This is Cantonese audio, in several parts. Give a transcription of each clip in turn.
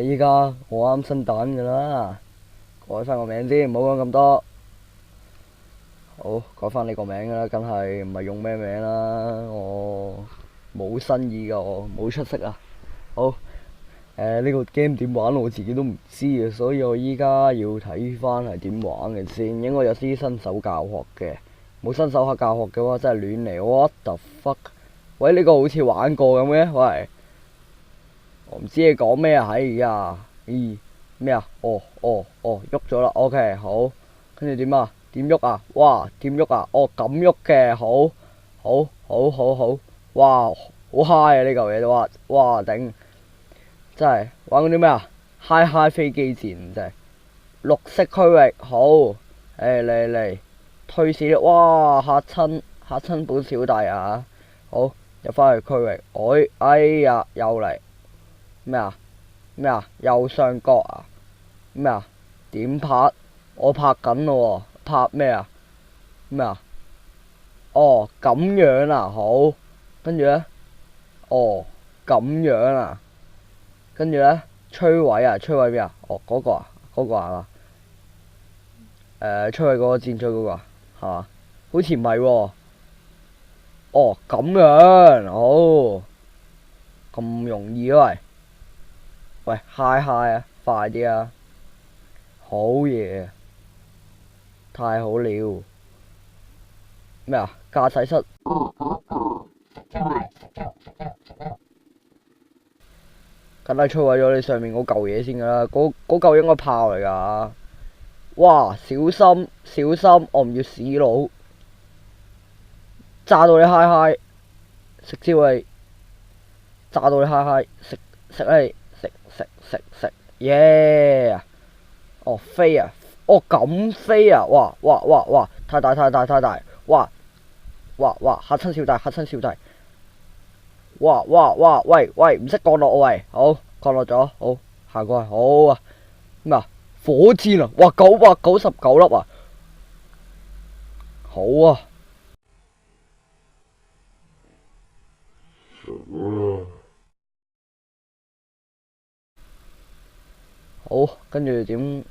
依家我啱新蛋噶啦，改翻個名先，唔好講咁多。好，改翻你個名噶啦，梗係唔係用咩名啦？我冇新意噶，我冇出息啊。好，呢個 game 點玩我自己都唔知啊，所以我依家要睇翻係點玩嘅先，應該有啲新手教學嘅。冇新手教學嘅話，真係亂嚟。What the fuck？喂，呢個好似玩過咁嘅，喂。我唔知你講咩啊，喺而家，咦咩啊？哦，喐咗啦。OK，好，跟住點啊？點喐啊？哇，點喐啊？哦，咁喐嘅，好，哇，好 high 啊！呢嚿嘢都話，哇頂，真係玩嗰啲咩啊？High 飛機戰真係，綠色區域好，嚟推市，哇嚇親本小弟啊！好，入翻去區域，哎呀又嚟。咩啊？右上角啊？咩啊？點拍？我拍緊咯喎，拍咩啊？咩啊？哦，咁樣啊，好。跟住呢？哦，咁樣啊。跟住呢？摧毀啊？摧毀咩啊？哦，嗰個啊？嗰個係嘛？摧毀嗰個戰錘嗰個啊？係嘛？好似唔係喎。哦，咁樣，好。咁容易啊喂！喂，high 啊，快啲啊！好嘢，太好了！咩啊？駕駛室。梗係摧毀咗你上面嗰嚿嘢先噶啦，嗰嚿應該炮嚟噶。哇！小心，我唔要屎佬，炸到你嗨嗨，食蕉你，炸到你嗨嗨，食你，食，耶！哦飛啊！哦咁飛啊！哇！太大！哇！嚇親小弟！哇！喂！唔識降落喂，好降落咗，好行過去，好啊！咩啊？火箭啊！哇99粒啊！好啊！好，跟住點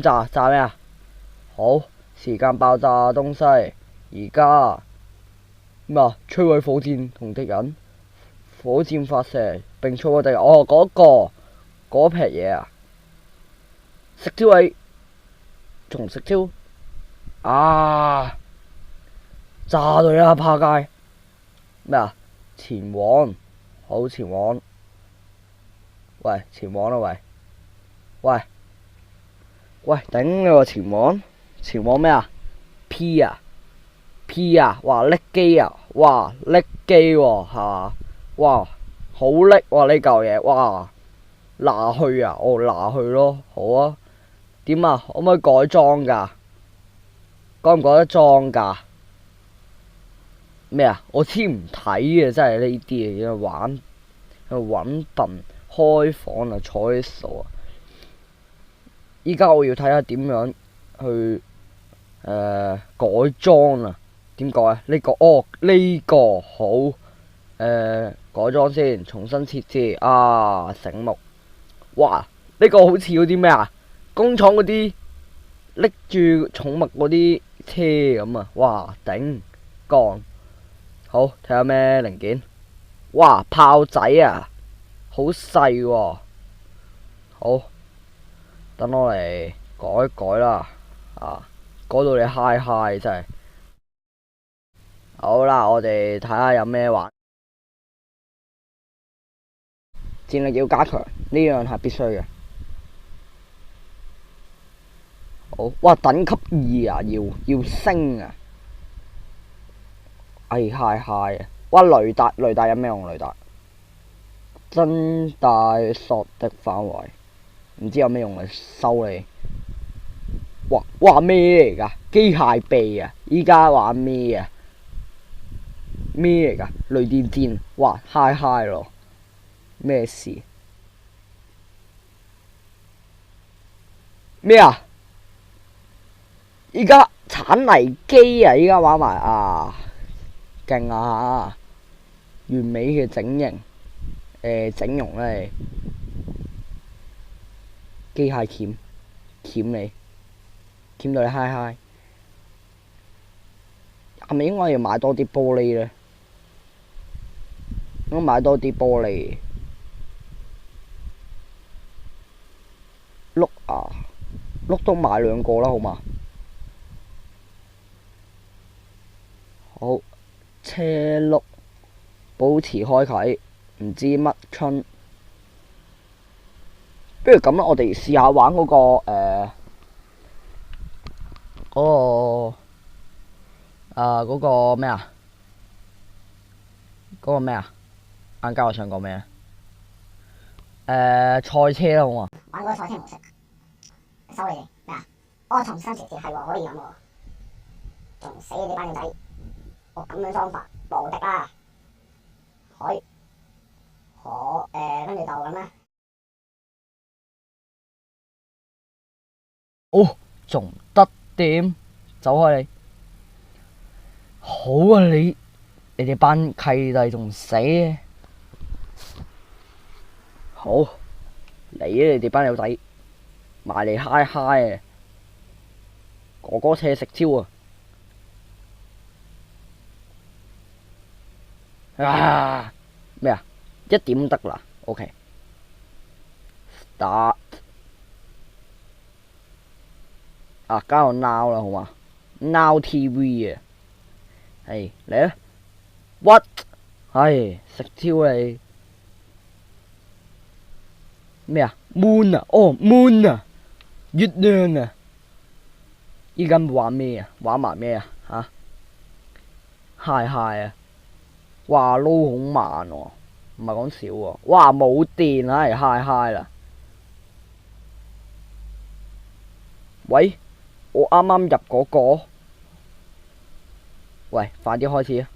炸？炸咩啊？好，時間爆炸東西，而家咩啊？摧毀火箭同敵人，火箭發射並摧毀敵人。哦，嗰撇嘢啊！食蕉你，仲食蕉啊！炸到你啊！趴街咩啊？前往，好前往。喂，前往啦喂，頂你個前往咩啊 ？P 啊，哇拎機啊，哇拎機喎，係嘛？哇好拎喎呢嚿嘢，哇拿去啊，拿去咯，好啊。點啊？可唔可以改裝㗎？改唔改得裝㗎？咩啊？我先唔睇嘅，真係呢啲嘢，喺度玩，喺度揾笨開房啊，坐喺度啊！依家我要睇下點樣去改裝啊？點改啊？呢個好改裝先，重新設置啊！醒目，哇！呢個好似嗰啲咩啊？工廠嗰啲拎住寵物嗰啲車咁啊！哇頂幹！好睇下咩零件？哇炮仔啊，好細喎！好。等我嚟改一改啦，啊，改到你嗨嗨真係。好啦，我哋睇下有咩玩。戰力要加強，呢樣係必須嘅。好，哇，等級2啊，要升啊。哎嗨嗨啊！哇，雷達有咩用？雷達增大索敵範圍，唔知有咩用嚟收你。哇咩嚟㗎？機械臂啊！依家玩咩啊？咩嚟㗎？雷電戰，哇嗨嗨咯！咩事？咩啊？依家鏟泥機啊！依家玩埋啊，勁啊！完美嘅整形，整容咧。機械鉗你，鉗到你嗨嗨。係咪應該要買多啲玻璃呢？應該買多啲玻璃。轆啊，轆都買2個啦，好嘛？好，車轆保持開啟，唔知乜春。不如咁啦，我哋試下玩嗰個嗰個咩啊？嗰個咩啊？啱啱我想講咩啊？賽車啦，好嘛？玩嗰個賽車模式，收你哋咩啊？哦，重新直接係喎，可以咁喎，仲死你班友仔！哦，咁樣裝法無敵啦！跟住就咁咧。哦，仲得掂，走開你！好啊，你哋班契弟仲唔死嘅？好，嚟啊！你哋班友仔，埋嚟嗨嗨啊！哥哥車食蕉啊！啊咩啊？1點得啦 ，OK。Start 啊，加個 Now 啦，好嘛 ？Now TV 啊，係嚟啊 ！What？ 係食蕉你咩啊 ？Moon 啊，哦 Moon 啊，月亮啊！依家玩咩啊？玩埋咩啊？吓嗨嗨啊！哇撈好慢喎，唔係講笑喎。哇冇電啦，係嗨嗨啦！喂，我啱啱入嗰個，喂，快啲開始啊！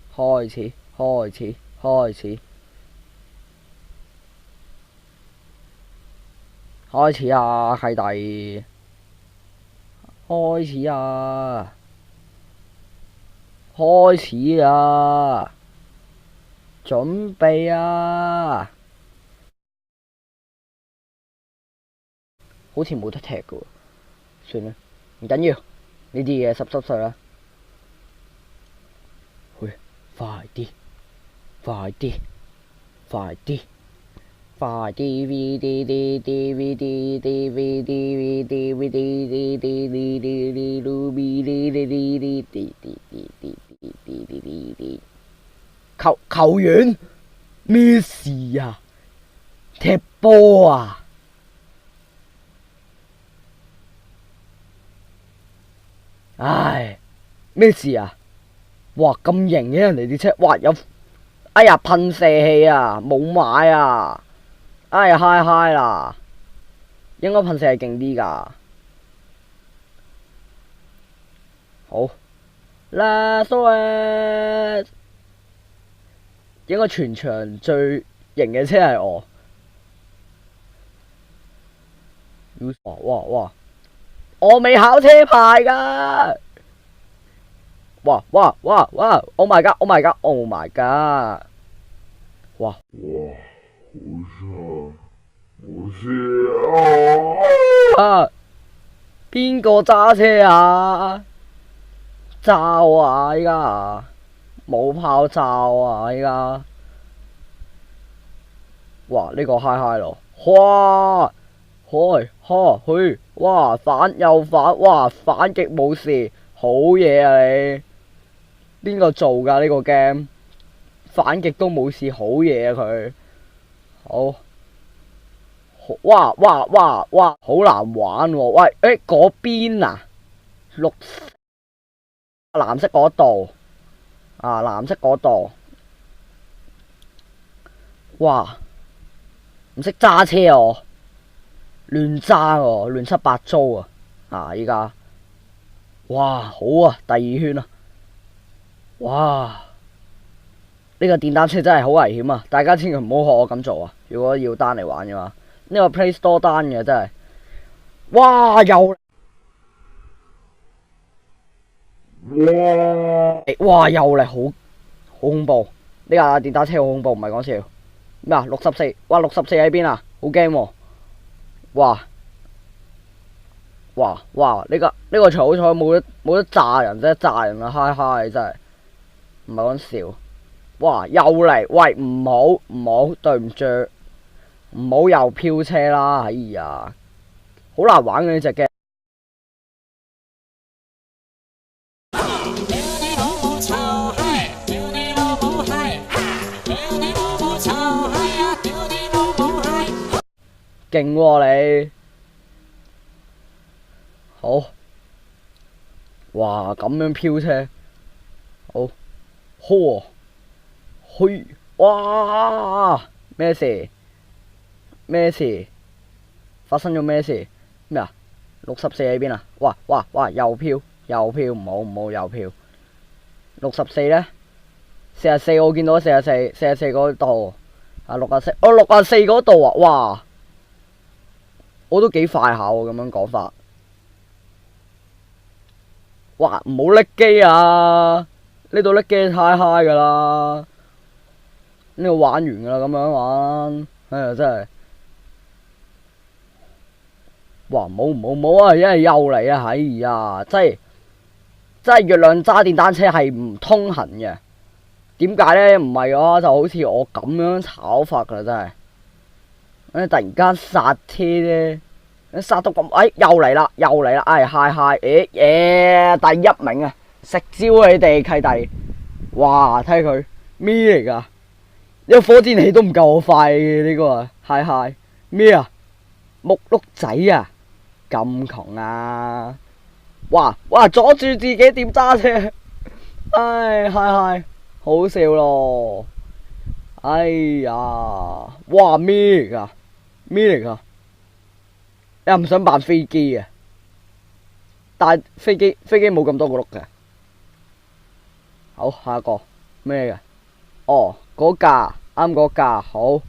開始啊，契弟！開始啊！準備啊！好似冇得踢噶喎，算啦，唔緊要，呢啲嘢濕碎啦。去，快啲球員咩事啊？踢波啊！唉，咩事啊？哇，咁型嘅人哋啲車，哇有，哎呀噴射器啊，冇買啊！哎呀嗨啦，應該噴射器勁啲㗎。好，Let's do it！應該全場最型嘅車係我。哇！我未考車牌㗎。哇 ！Oh my god！哇！啊！邊個揸車啊？罩啊！依家冇炮罩啊！依家哇！呢個嗨嗨咯！哇！去！哇！反又反！哇！反極冇事，好嘢啊你！邊個做㗎呢個 game？反極都冇事，好嘢啊佢！好，哇！好難玩喎！喂，嗰邊啊，藍色嗰度啊，藍色嗰度，哇！唔識揸車哦，亂揸喎，亂七八糟啊！啊，依家哇好啊，第2圈啊！哇！呢個電單車真係好危險啊！大家千祈唔好學我咁做啊！如果要單嚟玩嘅話，呢個 Play Store 單嘅真係，哇又嚟，好恐怖！呢架電單車好恐怖，唔係講笑。咩啊？64，哇64喺邊啊？好驚喎！哇哇！呢個場好彩冇得炸人啫，炸人啊嗨嗨真係唔係講笑。哇！又嚟，喂唔好，對唔住，唔好又飄車啦，哎呀，好難玩嘅呢隻 game。勁喎你，好，哇咁樣飄車，好，呵，去，哇，咩事？咩事？發生咗咩事？咩啊？64喺邊啊？哇，又飄，唔好又飄。64呢？44我見到44嗰度，啊64，哦64嗰度啊，哇！我都幾快下喎，咁樣講法。哇！唔好拎機啊！呢度拎機太 high 噶啦，呢度玩完噶啦，咁樣玩，哎呀真係，哇！唔好啊！因為又嚟啊！哎呀，真係月亮揸電單車係唔通行嘅。點解呢？唔係啊，就好似我咁樣炒法噶啦，真係。突然間剎車呢。殺到咁，又嚟啦，嗨，第一名啊，食蕉啊你哋契弟，哇睇下佢咩嚟噶？呢個火箭器都唔夠我快嘅呢個啊，嗨咩啊？木碌仔啊，咁窮啊！哇，阻住自己點揸車，唉嗨，好笑咯！哎呀，哇咩嚟噶？你又唔想扮飛機啊？但係飛機冇咁多個轆嘅。好，下一個咩嘅？哦，嗰架啱嗰架好。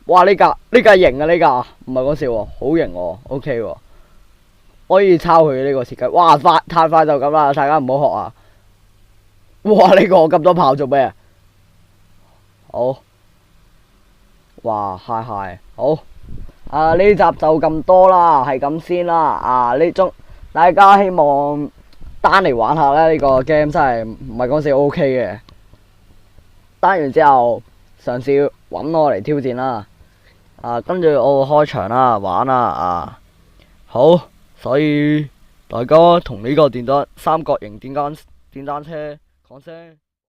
哇！呢架型啊！呢架唔係講笑喎，好型喎，OK 喎，可以抄佢呢個設計。哇！太快就咁啦，大家唔好學啊！哇！呢個咁多炮做咩啊？好。哇！嗨，好。呢集就咁多啦，係咁先啦。大家希望單嚟玩下咧，呢個 game 真係唔係講笑 OK 嘅。單完之後嘗試揾我嚟挑戰啦。跟住我會開場啦，玩啦。好，所以大家同呢個三角形電單車講聲。